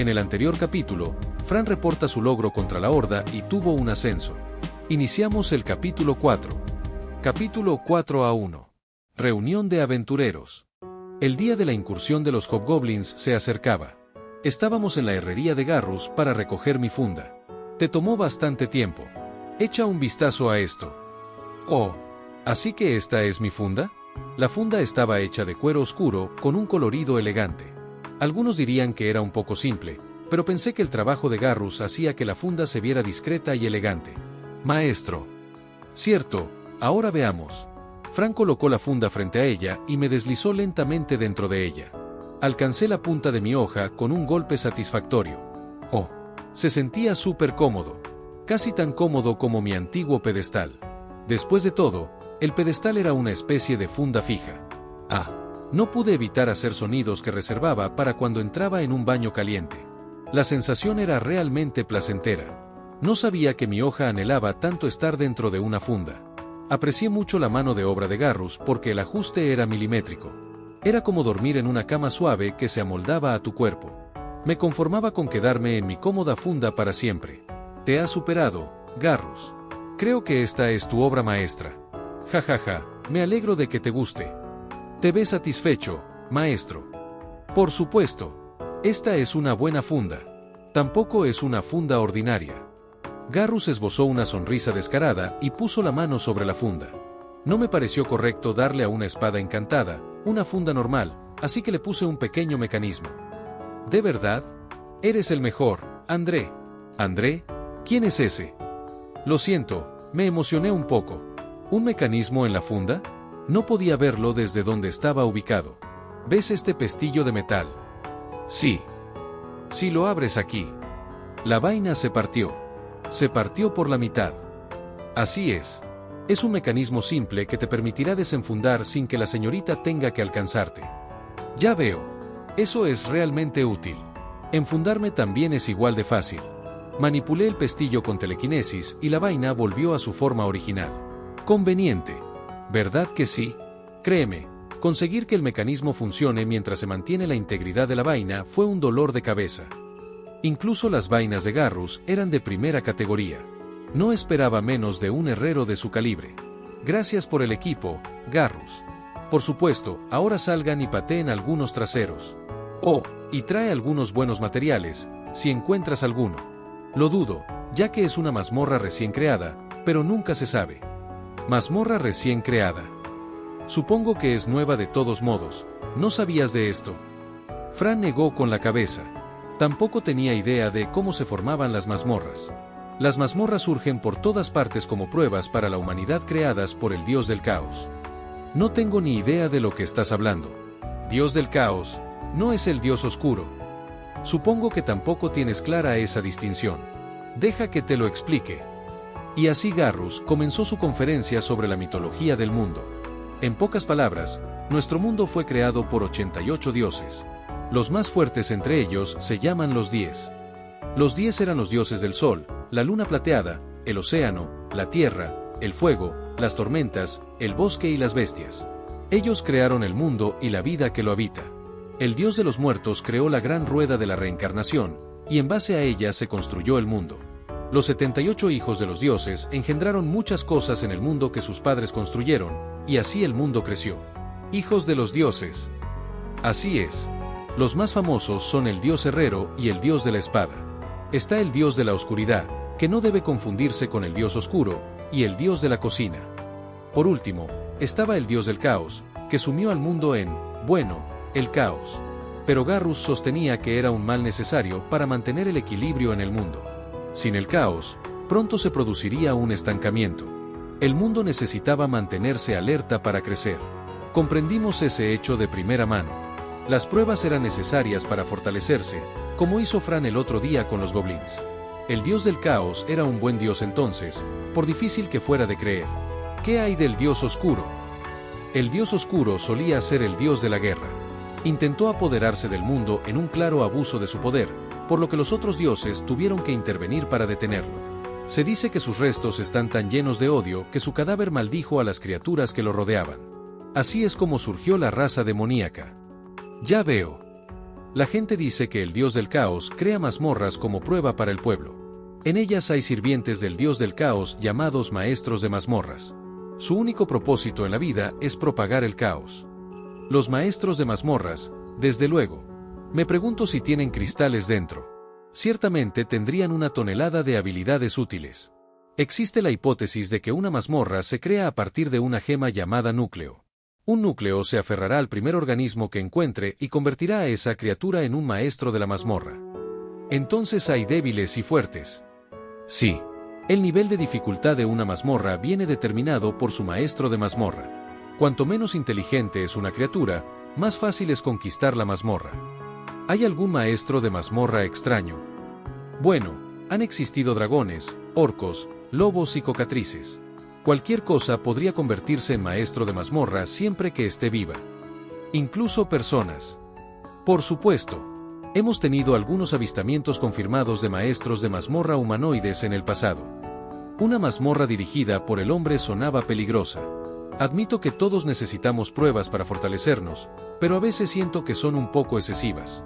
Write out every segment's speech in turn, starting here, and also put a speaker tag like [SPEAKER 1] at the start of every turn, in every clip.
[SPEAKER 1] En el anterior capítulo, Fran reporta su logro contra la Horda y tuvo un ascenso. Iniciamos el capítulo 4. Capítulo 4A1. Reunión de aventureros. El día de la incursión de los Hobgoblins se acercaba. Estábamos en la herrería de Garrus para recoger mi funda. Te tomó bastante tiempo. Echa un vistazo a esto. Oh, ¿así que esta es mi funda? La funda estaba hecha de cuero oscuro, con un colorido elegante. Algunos dirían que era un poco simple, pero pensé que el trabajo de Garrus hacía que la funda se viera discreta y elegante. Maestro. Cierto, ahora veamos. Fran colocó la funda frente a ella y me deslizó lentamente dentro de ella. Alcancé la punta de mi hoja con un golpe satisfactorio. Oh, se sentía súper cómodo. Casi tan cómodo como mi antiguo pedestal. Después de todo, el pedestal era una especie de funda fija. No pude evitar hacer sonidos que reservaba para cuando entraba en un baño caliente. La sensación era realmente placentera. No sabía que mi hoja anhelaba tanto estar dentro de una funda. Aprecié mucho la mano de obra de Garrus porque el ajuste era milimétrico. Era como dormir en una cama suave que se amoldaba a tu cuerpo. Me conformaba con quedarme en mi cómoda funda para siempre. Te has superado, Garrus. Creo que esta es tu obra maestra. Ja, me alegro de que te guste. ¿Te ves satisfecho, maestro? Por supuesto. Esta es una buena funda. Tampoco es una funda ordinaria. Garrus esbozó una sonrisa descarada y puso la mano sobre la funda. No me pareció correcto darle a una espada encantada una funda normal, así que le puse un pequeño mecanismo. ¿De verdad? Eres el mejor, André. ¿André? ¿Quién es ese? Lo siento, me emocioné un poco. ¿Un mecanismo en la funda? No podía verlo desde donde estaba ubicado. ¿Ves este pestillo de metal? Sí. Si lo abres aquí. La vaina se partió. Se partió por la mitad. Así es. Es un mecanismo simple que te permitirá desenfundar sin que la señorita tenga que alcanzarte. Ya veo. Eso es realmente útil. Enfundarme también es igual de fácil. Manipulé el pestillo con telequinesis y la vaina volvió a su forma original. Conveniente. ¿Verdad que sí? Créeme, conseguir que el mecanismo funcione mientras se mantiene la integridad de la vaina fue un dolor de cabeza. Incluso las vainas de Garrus eran de primera categoría. No esperaba menos de un herrero de su calibre. Gracias por el equipo, Garrus. Por supuesto, ahora salgan y pateen algunos traseros. Oh, y trae algunos buenos materiales, si encuentras alguno. Lo dudo, ya que es una mazmorra recién creada, pero nunca se sabe. Mazmorra recién creada. Supongo que es nueva de todos modos. ¿No sabías de esto? Fran negó con la cabeza. Tampoco tenía idea de cómo se formaban las mazmorras. Las mazmorras surgen por todas partes como pruebas para la humanidad creadas por el dios del caos. No tengo ni idea de lo que estás hablando. Dios del caos, no es el dios oscuro. Supongo que tampoco tienes clara esa distinción. Deja que te lo explique. Y así Garrus comenzó su conferencia sobre la mitología del mundo. En pocas palabras, nuestro mundo fue creado por 88 dioses. Los más fuertes entre ellos se llaman los 10. Los 10 eran los dioses del sol, la luna plateada, el océano, la tierra, el fuego, las tormentas, el bosque y las bestias. Ellos crearon el mundo y la vida que lo habita. El dios de los muertos creó la gran rueda de la reencarnación, y en base a ella se construyó el mundo. Los 78 hijos de los dioses engendraron muchas cosas en el mundo que sus padres construyeron, y así el mundo creció. Hijos de los dioses. Así es. Los más famosos son el dios herrero y el dios de la espada. Está el dios de la oscuridad, que no debe confundirse con el dios oscuro, y el dios de la cocina. Por último, estaba el dios del caos, que sumió al mundo en, el caos. Pero Garrus sostenía que era un mal necesario para mantener el equilibrio en el mundo. Sin el caos, pronto se produciría un estancamiento. El mundo necesitaba mantenerse alerta para crecer. Comprendimos ese hecho de primera mano. Las pruebas eran necesarias para fortalecerse, como hizo Fran el otro día con los goblins. El dios del caos era un buen dios entonces, por difícil que fuera de creer. ¿Qué hay del dios oscuro? El dios oscuro solía ser el dios de la guerra. Intentó apoderarse del mundo en un claro abuso de su poder, por lo que los otros dioses tuvieron que intervenir para detenerlo. Se dice que sus restos están tan llenos de odio que su cadáver maldijo a las criaturas que lo rodeaban. Así es como surgió la raza demoníaca. Ya veo. La gente dice que el dios del caos crea mazmorras como prueba para el pueblo. En ellas hay sirvientes del dios del caos llamados maestros de mazmorras. Su único propósito en la vida es propagar el caos. Los maestros de mazmorras, desde luego. Me pregunto si tienen cristales dentro. Ciertamente tendrían una tonelada de habilidades útiles. Existe la hipótesis de que una mazmorra se crea a partir de una gema llamada núcleo. Un núcleo se aferrará al primer organismo que encuentre y convertirá a esa criatura en un maestro de la mazmorra. Entonces hay débiles y fuertes. Sí. El nivel de dificultad de una mazmorra viene determinado por su maestro de mazmorra. Cuanto menos inteligente es una criatura, más fácil es conquistar la mazmorra. ¿Hay algún maestro de mazmorra extraño? Bueno, han existido dragones, orcos, lobos y cocatrices. Cualquier cosa podría convertirse en maestro de mazmorra siempre que esté viva. Incluso personas. Por supuesto. Hemos tenido algunos avistamientos confirmados de maestros de mazmorra humanoides en el pasado. Una mazmorra dirigida por el hombre sonaba peligrosa. Admito que todos necesitamos pruebas para fortalecernos, pero a veces siento que son un poco excesivas.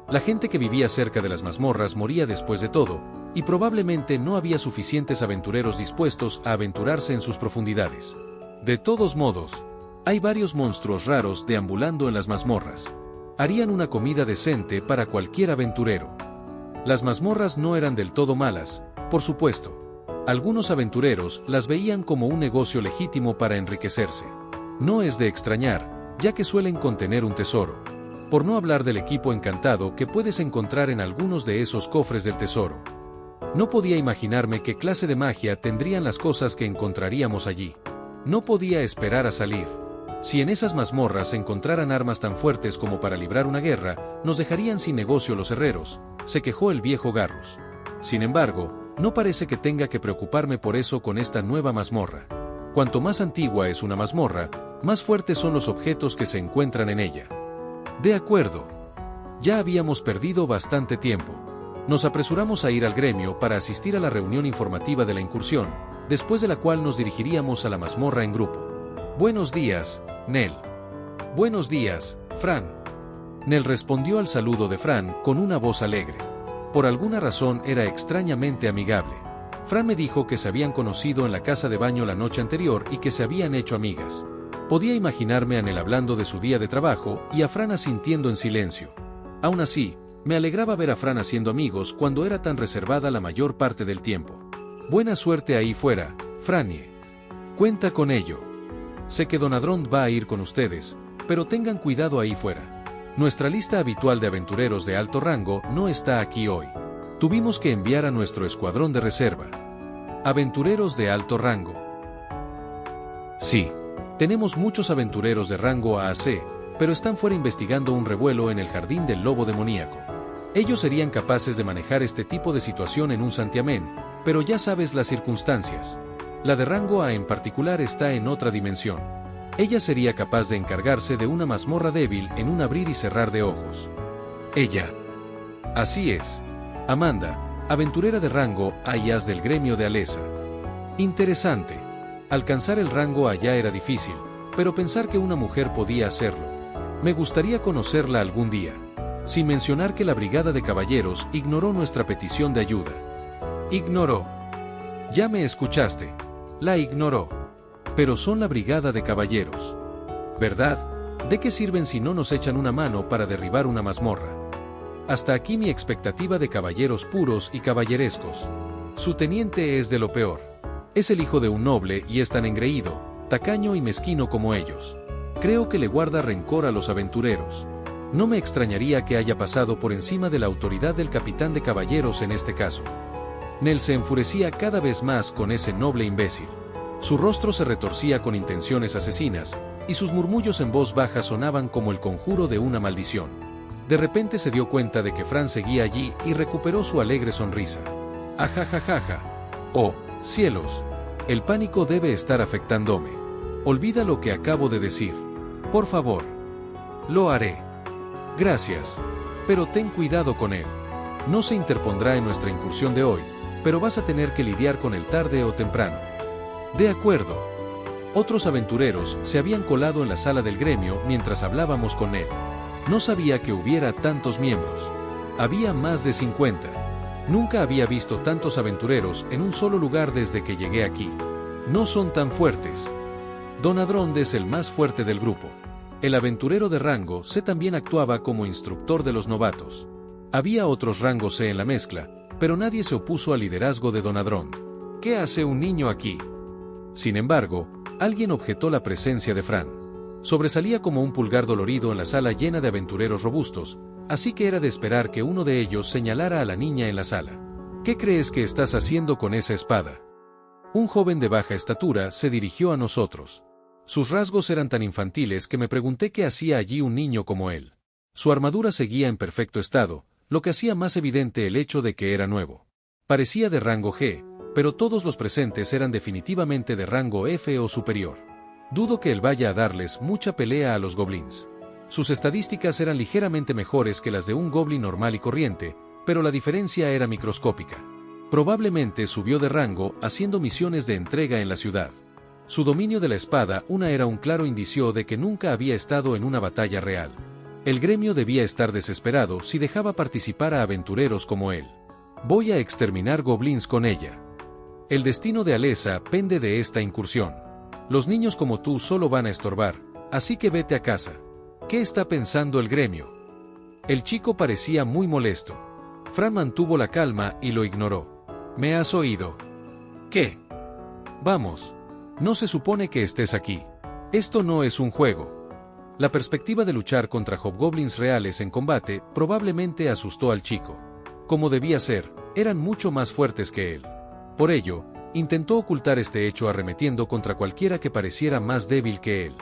[SPEAKER 1] La gente que vivía cerca de las mazmorras moría después de todo, y probablemente no había suficientes aventureros dispuestos a aventurarse en sus profundidades. De todos modos, hay varios monstruos raros deambulando en las mazmorras. Harían una comida decente para cualquier aventurero. Las mazmorras no eran del todo malas, por supuesto. Algunos aventureros las veían como un negocio legítimo para enriquecerse. No es de extrañar, ya que suelen contener un tesoro. Por no hablar del equipo encantado que puedes encontrar en algunos de esos cofres del tesoro. No podía imaginarme qué clase de magia tendrían las cosas que encontraríamos allí. No podía esperar a salir. Si en esas mazmorras encontraran armas tan fuertes como para librar una guerra, nos dejarían sin negocio los herreros, se quejó el viejo Garrus. Sin embargo, no parece que tenga que preocuparme por eso con esta nueva mazmorra. Cuanto más antigua es una mazmorra, más fuertes son los objetos que se encuentran en ella. De acuerdo. Ya habíamos perdido bastante tiempo. Nos apresuramos a ir al gremio para asistir a la reunión informativa de la incursión, después de la cual nos dirigiríamos a la mazmorra en grupo. Buenos días, Nell. Buenos días, Fran. Nell respondió al saludo de Fran con una voz alegre. Por alguna razón era extrañamente amigable. Fran me dijo que se habían conocido en la casa de baño la noche anterior y que se habían hecho amigas. Podía imaginarme a Nell hablando de su día de trabajo y a Fran asintiendo en silencio. Aún así, me alegraba ver a Fran haciendo amigos cuando era tan reservada la mayor parte del tiempo. Buena suerte ahí fuera, Franie. Cuenta con ello. Sé que Don Adrond va a ir con ustedes, pero tengan cuidado ahí fuera. Nuestra lista habitual de aventureros de alto rango no está aquí hoy. Tuvimos que enviar a nuestro escuadrón de reserva. Aventureros de alto rango. Sí. Tenemos muchos aventureros de rango AAC, pero están fuera investigando un revuelo en el jardín del lobo demoníaco. Ellos serían capaces de manejar este tipo de situación en un santiamén, pero ya sabes las circunstancias. La de rango A en particular está en otra dimensión. Ella sería capaz de encargarse de una mazmorra débil en un abrir y cerrar de ojos. Ella. Así es. Amanda, aventurera de rango A y as del gremio de Alesa. Interesante. Alcanzar el rango allá era difícil, pero pensar que una mujer podía hacerlo. Me gustaría conocerla algún día. Sin mencionar que la brigada de caballeros ignoró nuestra petición de ayuda. Ignoró. Ya me escuchaste. La ignoró. Pero son la brigada de caballeros. ¿Verdad? ¿De qué sirven si no nos echan una mano para derribar una mazmorra? Hasta aquí mi expectativa de caballeros puros y caballerescos. Su teniente es de lo peor. Es el hijo de un noble y es tan engreído, tacaño y mezquino como ellos. Creo que le guarda rencor a los aventureros. No me extrañaría que haya pasado por encima de la autoridad del capitán de caballeros en este caso. Nell se enfurecía cada vez más con ese noble imbécil. Su rostro se retorcía con intenciones asesinas, y sus murmullos en voz baja sonaban como el conjuro de una maldición. De repente se dio cuenta de que Fran seguía allí y recuperó su alegre sonrisa. Ajajajaja. Oh, cielos. El pánico debe estar afectándome. Olvida lo que acabo de decir. Por favor. Lo haré. Gracias. Pero ten cuidado con él. No se interpondrá en nuestra incursión de hoy, pero vas a tener que lidiar con él tarde o temprano. De acuerdo. Otros aventureros se habían colado en la sala del gremio mientras hablábamos con él. No sabía que hubiera tantos miembros. Había más de 50. Nunca había visto tantos aventureros en un solo lugar desde que llegué aquí. No son tan fuertes. Donadrond es el más fuerte del grupo. El aventurero de rango C también actuaba como instructor de los novatos. Había otros rangos C en la mezcla, pero nadie se opuso al liderazgo de Donadrond. ¿Qué hace un niño aquí? Sin embargo, alguien objetó la presencia de Fran. Sobresalía como un pulgar dolorido en la sala llena de aventureros robustos, así que era de esperar que uno de ellos señalara a la niña en la sala. ¿Qué crees que estás haciendo con esa espada? Un joven de baja estatura se dirigió a nosotros. Sus rasgos eran tan infantiles que me pregunté qué hacía allí un niño como él. Su armadura seguía en perfecto estado, lo que hacía más evidente el hecho de que era nuevo. Parecía de rango G, pero todos los presentes eran definitivamente de rango F o superior. Dudo que él vaya a darles mucha pelea a los goblins. Sus estadísticas eran ligeramente mejores que las de un goblin normal y corriente, pero la diferencia era microscópica. Probablemente subió de rango haciendo misiones de entrega en la ciudad. Su dominio de la espada era un claro indicio de que nunca había estado en una batalla real. El gremio debía estar desesperado si dejaba participar a aventureros como él. Voy a exterminar goblins con ella. El destino de Alessa pende de esta incursión. Los niños como tú solo van a estorbar, así que vete a casa. ¿Qué está pensando el gremio? El chico parecía muy molesto. Fran mantuvo la calma y lo ignoró. ¿Me has oído? ¿Qué? Vamos. No se supone que estés aquí. Esto no es un juego. La perspectiva de luchar contra hobgoblins reales en combate probablemente asustó al chico. Como debía ser, eran mucho más fuertes que él. Por ello, intentó ocultar este hecho arremetiendo contra cualquiera que pareciera más débil que él.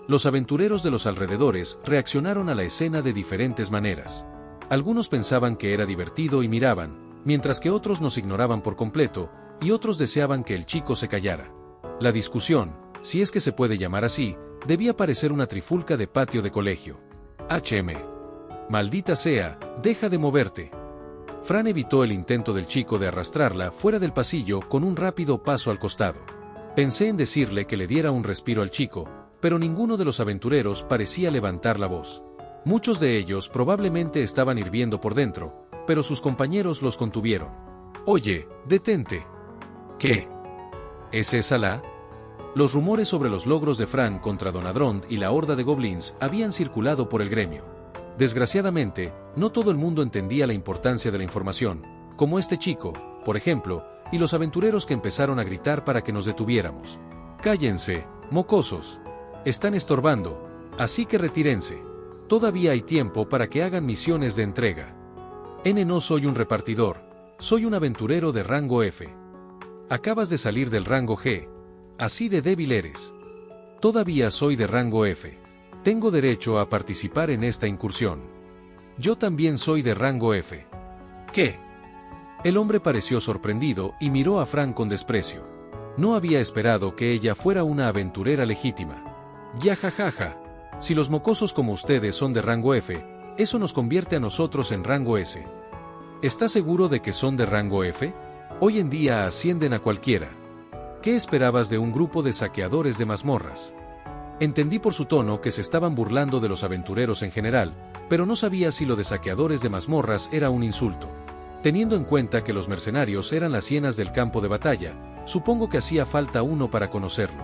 [SPEAKER 1] Los aventureros de los alrededores reaccionaron a la escena de diferentes maneras. Algunos pensaban que era divertido y miraban, mientras que otros nos ignoraban por completo, y otros deseaban que el chico se callara. La discusión, si es que se puede llamar así, debía parecer una trifulca de patio de colegio. Maldita sea, deja de moverte. Fran evitó el intento del chico de arrastrarla fuera del pasillo con un rápido paso al costado. Pensé en decirle que le diera un respiro al chico, pero ninguno de los aventureros parecía levantar la voz. Muchos de ellos probablemente estaban hirviendo por dentro, pero sus compañeros los contuvieron. Oye, detente. ¿Qué? ¿Es esa la? Los rumores sobre los logros de Fran contra Donadrond y la horda de goblins habían circulado por el gremio. Desgraciadamente, no todo el mundo entendía la importancia de la información, como este chico, por ejemplo, y los aventureros que empezaron a gritar para que nos detuviéramos. Cállense, mocosos. Están estorbando, así que retírense. Todavía hay tiempo para que hagan misiones de entrega. No soy un repartidor, soy un aventurero de rango F. Acabas de salir del rango G, así de débil eres. Todavía soy de rango F. Tengo derecho a participar en esta incursión. Yo también soy de rango F. ¿Qué? El hombre pareció sorprendido y miró a Fran con desprecio. No había esperado que ella fuera una aventurera legítima. Ya jajaja. Si los mocosos como ustedes son de rango F, eso nos convierte a nosotros en rango S. ¿Estás seguro de que son de rango F? Hoy en día ascienden a cualquiera. ¿Qué esperabas de un grupo de saqueadores de mazmorras? Entendí por su tono que se estaban burlando de los aventureros en general, pero no sabía si lo de saqueadores de mazmorras era un insulto. Teniendo en cuenta que los mercenarios eran las hienas del campo de batalla, supongo que hacía falta uno para conocerlo.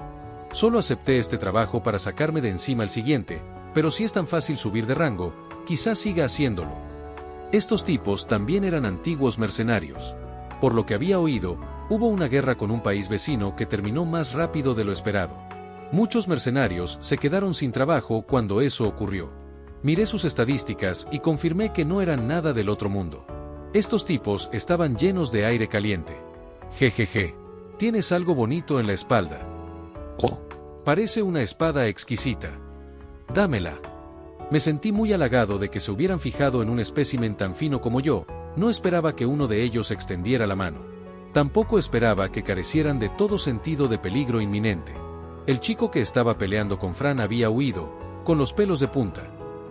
[SPEAKER 1] Solo acepté este trabajo para sacarme de encima el siguiente, pero si es tan fácil subir de rango, quizás siga haciéndolo. Estos tipos también eran antiguos mercenarios. Por lo que había oído, hubo una guerra con un país vecino que terminó más rápido de lo esperado. Muchos mercenarios se quedaron sin trabajo cuando eso ocurrió. Miré sus estadísticas y confirmé que no eran nada del otro mundo. Estos tipos estaban llenos de aire caliente. Jejeje. Tienes algo bonito en la espalda. Oh, parece una espada exquisita. Dámela. Me sentí muy halagado de que se hubieran fijado en un espécimen tan fino como yo. No esperaba que uno de ellos extendiera la mano. Tampoco esperaba que carecieran de todo sentido de peligro inminente. El chico que estaba peleando con Fran había huido, con los pelos de punta.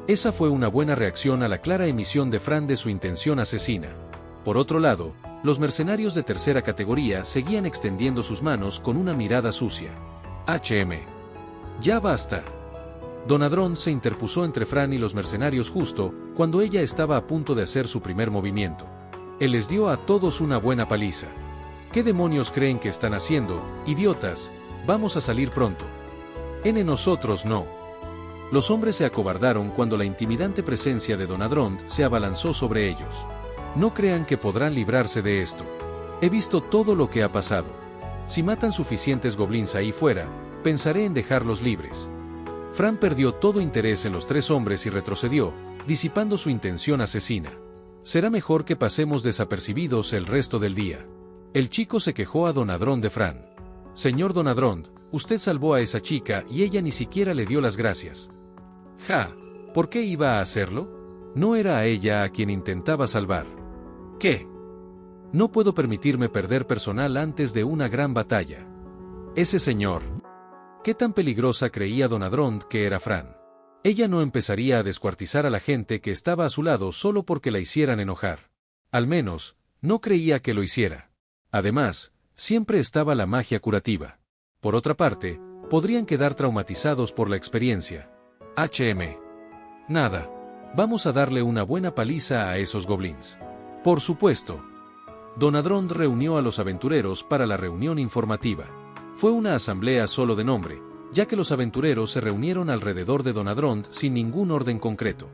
[SPEAKER 1] Esa fue una buena reacción a la clara emisión de Fran de su intención asesina. Por otro lado, los mercenarios de tercera categoría seguían extendiendo sus manos con una mirada sucia. Ya basta. Donadrón se interpuso entre Fran y los mercenarios justo cuando ella estaba a punto de hacer su primer movimiento. Él les dio a todos una buena paliza. ¿Qué demonios creen que están haciendo, idiotas? Vamos a salir pronto. Nosotros no. Los hombres se acobardaron cuando la intimidante presencia de Donadrón se abalanzó sobre ellos. No crean que podrán librarse de esto. He visto todo lo que ha pasado. Si matan suficientes goblins ahí fuera, pensaré en dejarlos libres. Fran perdió todo interés en los tres hombres y retrocedió, disipando su intención asesina. Será mejor que pasemos desapercibidos el resto del día. El chico se quejó a Donadrón de Fran. Señor Donadrón, usted salvó a esa chica y ella ni siquiera le dio las gracias. Ja, ¿por qué iba a hacerlo? No era a ella a quien intentaba salvar. ¿Qué? No puedo permitirme perder personal antes de una gran batalla. Ese señor. ¿Qué tan peligrosa creía Donadrón que era Fran? Ella no empezaría a descuartizar a la gente que estaba a su lado solo porque la hicieran enojar. Al menos, no creía que lo hiciera. Además, siempre estaba la magia curativa. Por otra parte, podrían quedar traumatizados por la experiencia. Nada. Vamos a darle una buena paliza a esos goblins. Por supuesto. Donadrón reunió a los aventureros para la reunión informativa. Fue una asamblea solo de nombre, ya que los aventureros se reunieron alrededor de Donadrón sin ningún orden concreto.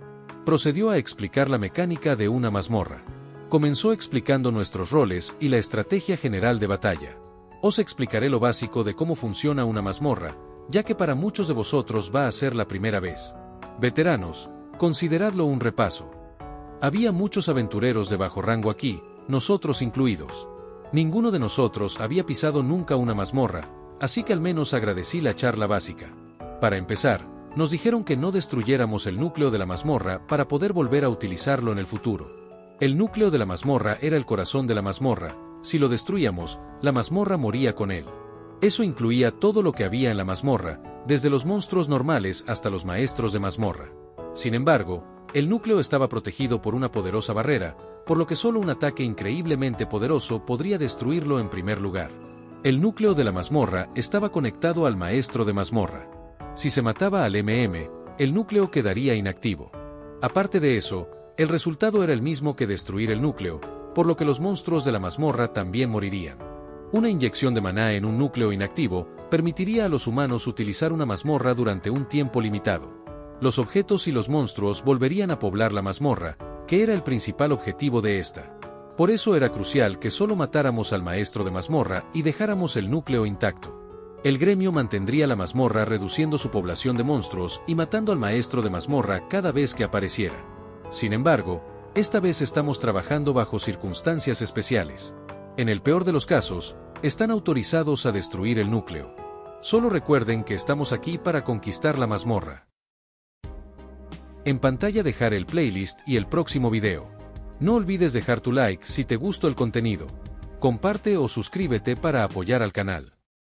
[SPEAKER 1] Procedió a explicar la mecánica de una mazmorra. Comenzó explicando nuestros roles y la estrategia general de batalla. Os explicaré lo básico de cómo funciona una mazmorra, ya que para muchos de vosotros va a ser la primera vez. Veteranos, consideradlo un repaso. Había muchos aventureros de bajo rango aquí, nosotros incluidos. Ninguno de nosotros había pisado nunca una mazmorra, así que al menos agradecí la charla básica. Para empezar, nos dijeron que no destruyéramos el núcleo de la mazmorra para poder volver a utilizarlo en el futuro. El núcleo de la mazmorra era el corazón de la mazmorra. Si lo destruíamos, la mazmorra moría con él. Eso incluía todo lo que había en la mazmorra, desde los monstruos normales hasta los maestros de mazmorra. Sin embargo, el núcleo estaba protegido por una poderosa barrera, por lo que solo un ataque increíblemente poderoso podría destruirlo en primer lugar. El núcleo de la mazmorra estaba conectado al maestro de mazmorra. Si se mataba al el núcleo quedaría inactivo. Aparte de eso, el resultado era el mismo que destruir el núcleo, por lo que los monstruos de la mazmorra también morirían. Una inyección de maná en un núcleo inactivo permitiría a los humanos utilizar una mazmorra durante un tiempo limitado. Los objetos y los monstruos volverían a poblar la mazmorra, que era el principal objetivo de esta. Por eso era crucial que solo matáramos al maestro de mazmorra y dejáramos el núcleo intacto. El gremio mantendría la mazmorra reduciendo su población de monstruos y matando al maestro de mazmorra cada vez que apareciera. Sin embargo, esta vez estamos trabajando bajo circunstancias especiales. En el peor de los casos, están autorizados a destruir el núcleo. Solo recuerden que estamos aquí para conquistar la mazmorra. En pantalla dejaré el playlist y el próximo video. No olvides dejar tu like si te gustó el contenido. Comparte o suscríbete para apoyar al canal.